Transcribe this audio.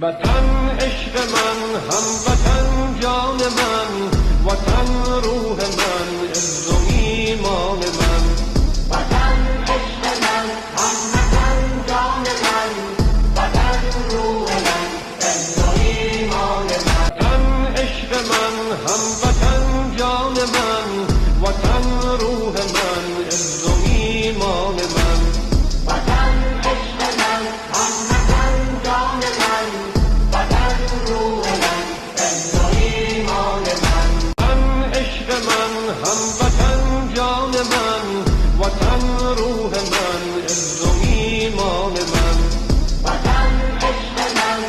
وطن عشق من، هموطن جان من، وطن روح من، عز و ایمان من. وطن عشق من، هموطن جان من، وطن روح من، عز و ایمان من. وطن عشق من، هموطن جان من، وطن روح من، عز و ایمان من. وطن عشق من، هموطن جان من، وطن روح من، عز و ایمان من. وطن عشق من، هموطن جان من، وطن روح من، عز و ایمان من. وطن عشق من،